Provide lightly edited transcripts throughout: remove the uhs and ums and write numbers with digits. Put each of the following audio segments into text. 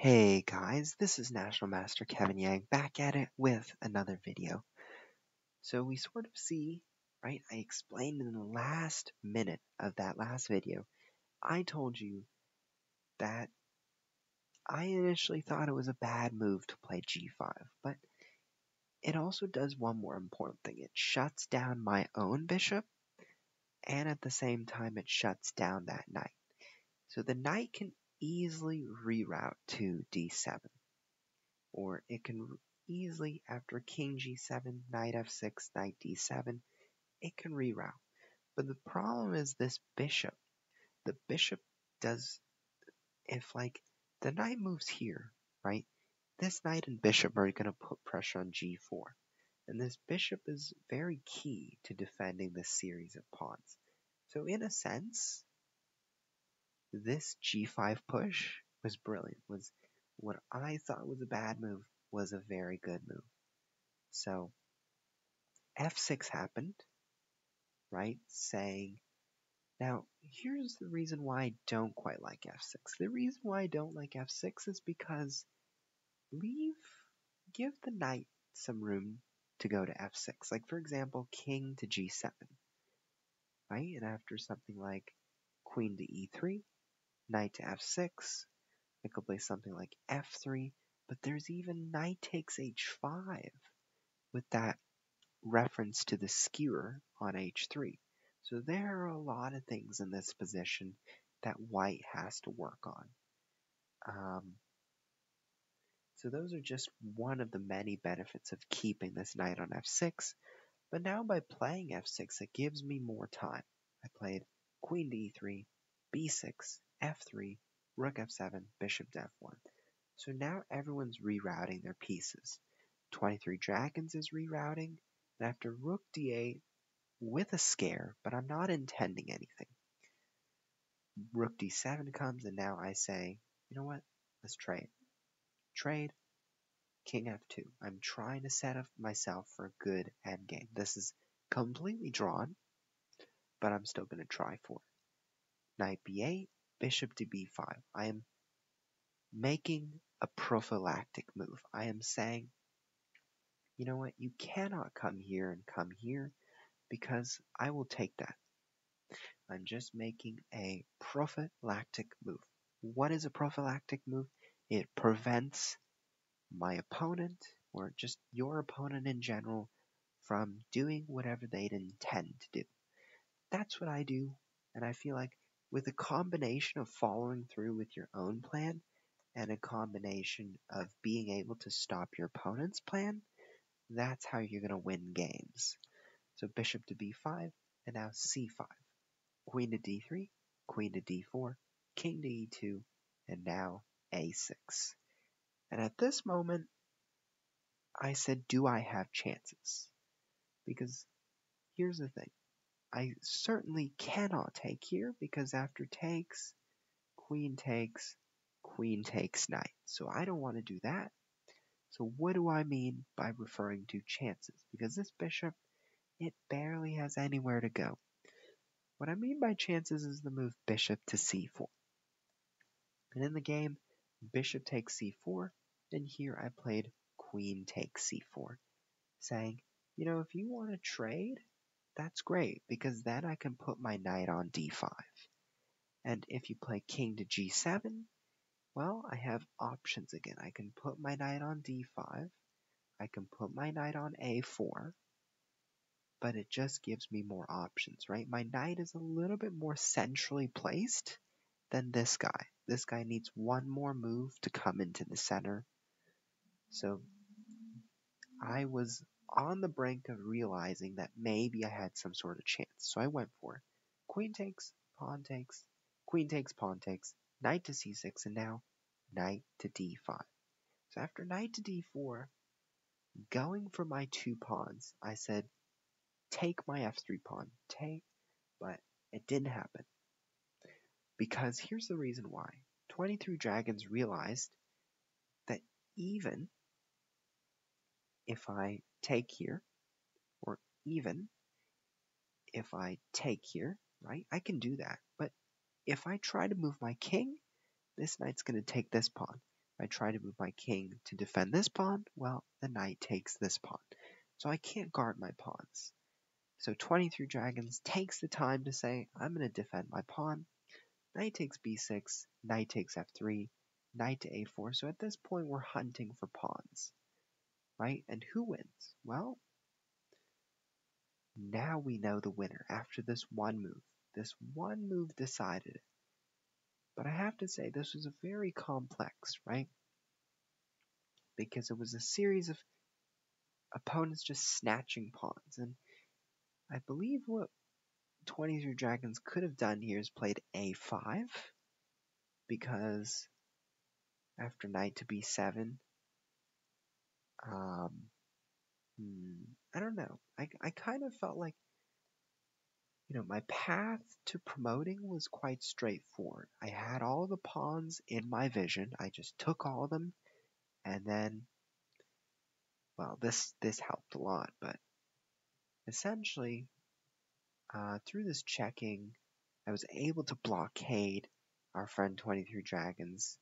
Hey guys, this is National Master Kevin Yang back at it with another video. So we sort of see, right, I explained in the last minute of that last video, I told you that I initially thought it was a bad move to play g5, but it also does one more important thing. It shuts down my own bishop, and at the same time it shuts down that knight. So the knight can easily reroute to d7. Or it can easily, after king g7, knight f6, knight d7, it can reroute. But the problem is this bishop. The bishop does, if like the knight moves here, right? This knight and bishop are going to put pressure on g4. And this bishop is very key to defending this series of pawns. So in a sense, this g5 push was brilliant. Was what I thought was a bad move was a very good move. So f6 happened, right? Saying, now here's the reason why I don't quite like f6. The reason why I don't like f6 is because give the knight some room to go to f6. Like for example, king to g7, right? And after something like queen to e3, knight to f6, I could play something like f3, but there's even knight takes h5 with that reference to the skewer on h3. So there are a lot of things in this position that white has to work on. So those are just one of the many benefits of keeping this knight on f6. But now by playing f6, it gives me more time. I played queen to e3, b6, f3, rook f7, bishop to f1. So now everyone's rerouting their pieces. 23Dragons is rerouting, and after rook d8 with a scare, but I'm not intending anything. Rook d7 comes, and now I say, you know what? Let's trade. Trade, king f2. I'm trying to set up myself for a good endgame. This is completely drawn, but I'm still going to try for it. Knight b8, bishop to b5. I am making a prophylactic move. I am saying, you know what? You cannot come here and come here because I will take that. I'm just making a prophylactic move. What is a prophylactic move? It prevents my opponent, or just your opponent in general, from doing whatever they'd intend to do. That's what I do, and I feel like with a combination of following through with your own plan and a combination of being able to stop your opponent's plan, that's how you're going to win games. So bishop to b5, and now c5. Queen to d3, queen to d4, king to e2, and now a6. And at this moment, I said, do I have chances? Because here's the thing. I certainly cannot take here because after takes, queen takes knight. So I don't want to do that. So what do I mean by referring to chances? Because this bishop, it barely has anywhere to go. What I mean by chances is the move bishop to c4. And in the game, bishop takes c4, and here I played queen takes c4, saying, you know, if you want to trade, that's great, because then I can put my knight on d5. And if you play king to g7, well, I have options again. I can put my knight on d5, I can put my knight on a4, but it just gives me more options, right? My knight is a little bit more centrally placed than this guy. This guy needs one more move to come into the center. So I was on the brink of realizing that maybe I had some sort of chance. So I went for it. Queen takes, pawn takes, queen takes, pawn takes, knight to c6, and now knight to d5. So after knight to d4, going for my two pawns, I said, take my f3 pawn, take, but it didn't happen. Because here's the reason why. 23Dragons realized that even if I take here, or even if I take here, right, I can do that. But if I try to move my king, this knight's going to take this pawn. If I try to move my king to defend this pawn, well, the knight takes this pawn. So I can't guard my pawns. So 23 Dragons takes the time to say, I'm going to defend my pawn. Knight takes b6, knight takes f3, knight to a4. So at this point, we're hunting for pawns, right? And who wins? Well, now we know the winner after this one move. This one move decided it. But I have to say, this was a very complex, right? Because it was a series of opponents just snatching pawns. And I believe what 23 Dragons could have done here is played a5, because after knight to b7, um, I don't know. I kind of felt like, my path to promoting was quite straightforward. I had all the pawns in my vision. I just took all of them, and then, well, this helped a lot. But essentially, through this checking, I was able to blockade our friend 23 Dragons,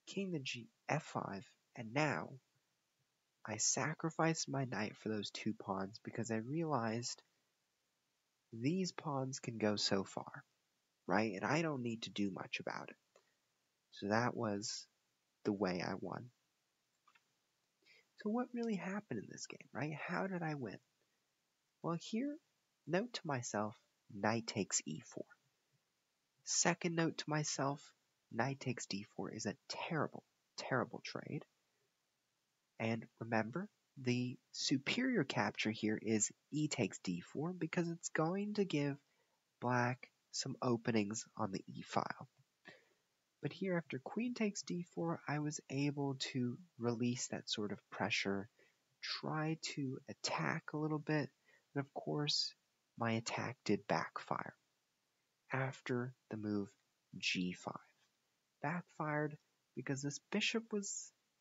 king to g f5, and now I sacrificed my knight for those two pawns because I realized these pawns can go so far, right? And I don't need to do much about it. So that was the way I won. So what really happened in this game, right? How did I win? Well, here, note to myself, knight takes e4. Second note to myself, knight takes d4 is a terrible, terrible trade. And remember, the superior capture here is e takes d4 because it's going to give black some openings on the e file. But here after queen takes d4, I was able to release that sort of pressure, try to attack a little bit, and of course, my attack did backfire. After the move g5. Backfired because this bishop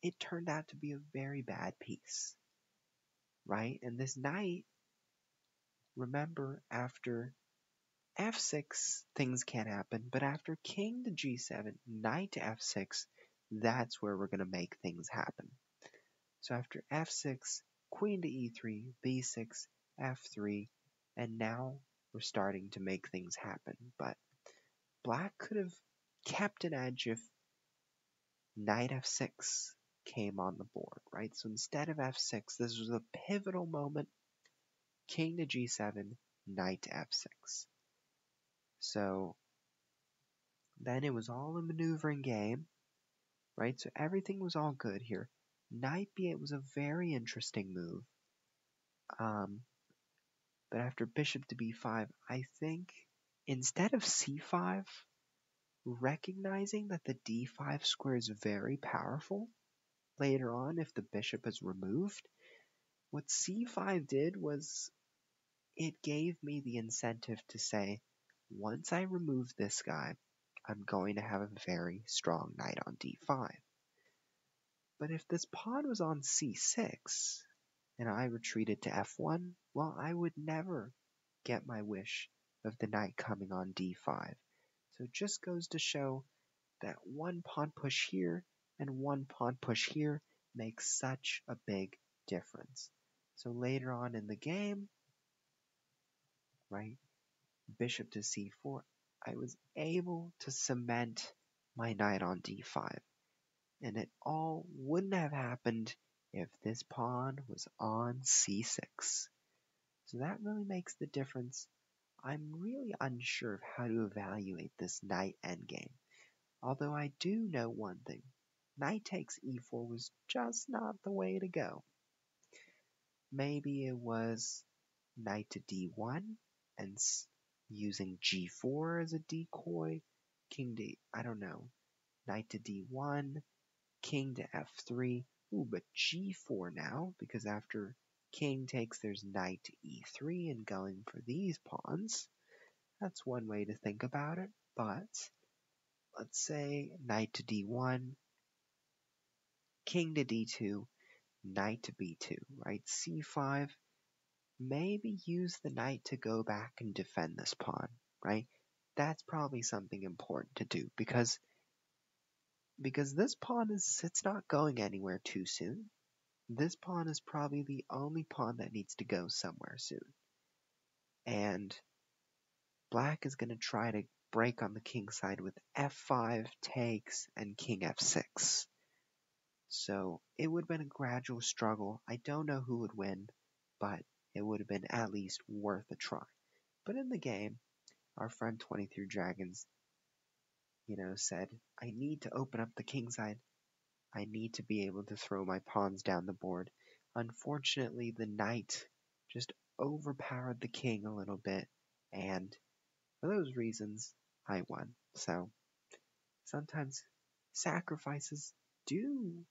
it turned out to be a very bad piece, right? And this knight, remember, after f6, things can happen, but after king to g7, knight to f6, that's where we're going to make things happen. So after f6, queen to e3, b6, f3, and now we're starting to make things happen. But black could have kept an edge if knight f6 came on the board, right? So instead of f6, this was a pivotal moment, king to g7, knight to f6. So then it was all a maneuvering game, right? So everything was all good here. Knight b8 was a very interesting move. But after bishop to b5, I think instead of c5, recognizing that the d5 square is very powerful later on if the bishop is removed, what c5 did was it gave me the incentive to say, once I remove this guy, I'm going to have a very strong knight on d5. But if this pawn was on c6, and I retreated to f1, well, I would never get my wish of the knight coming on d5. So it just goes to show that one pawn push here and one pawn push here makes such a big difference. So later on in the game, right, bishop to c4, I was able to cement my knight on d5. And it all wouldn't have happened if this pawn was on c6. So that really makes the difference. I'm really unsure of how to evaluate this knight endgame. Although I do know one thing. Knight takes e4 was just not the way to go. Maybe it was knight to d1 and using g4 as a decoy. King to, I don't know, knight to d1, king to f3. Ooh, but g4 now, because after king takes, there's knight to e3 and going for these pawns. That's one way to think about it, but let's say knight to d1, king to d2, knight to b2, right? c5, maybe use the knight to go back and defend this pawn, right? That's probably something important to do because because this pawn it's not going anywhere too soon. This pawn is probably the only pawn that needs to go somewhere soon. And black is going to try to break on the king side with f5 takes and king f6. So it would have been a gradual struggle. I don't know who would win, but it would have been at least worth a try. But in the game, our friend 23Dragons, said, I need to open up the king side. I need to be able to throw my pawns down the board. Unfortunately, the knight just overpowered the king a little bit, and for those reasons, I won. So sometimes sacrifices do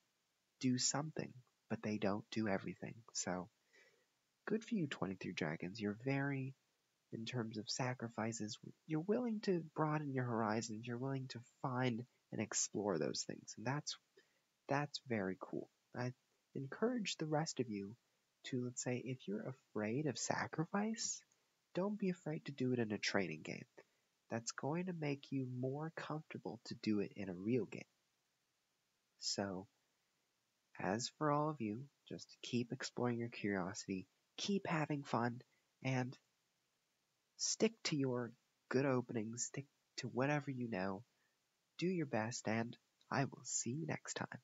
something, but they don't do everything. So good for you, 23 Dragons. You're very, in terms of sacrifices, you're willing to broaden your horizons. You're willing to find and explore those things, and that's very cool. I encourage the rest of you to, let's say, if you're afraid of sacrifice, don't be afraid to do it in a training game. That's going to make you more comfortable to do it in a real game. So, as for all of you, just keep exploring your curiosity, keep having fun, and stick to your good openings, stick to whatever you know, do your best, and I will see you next time.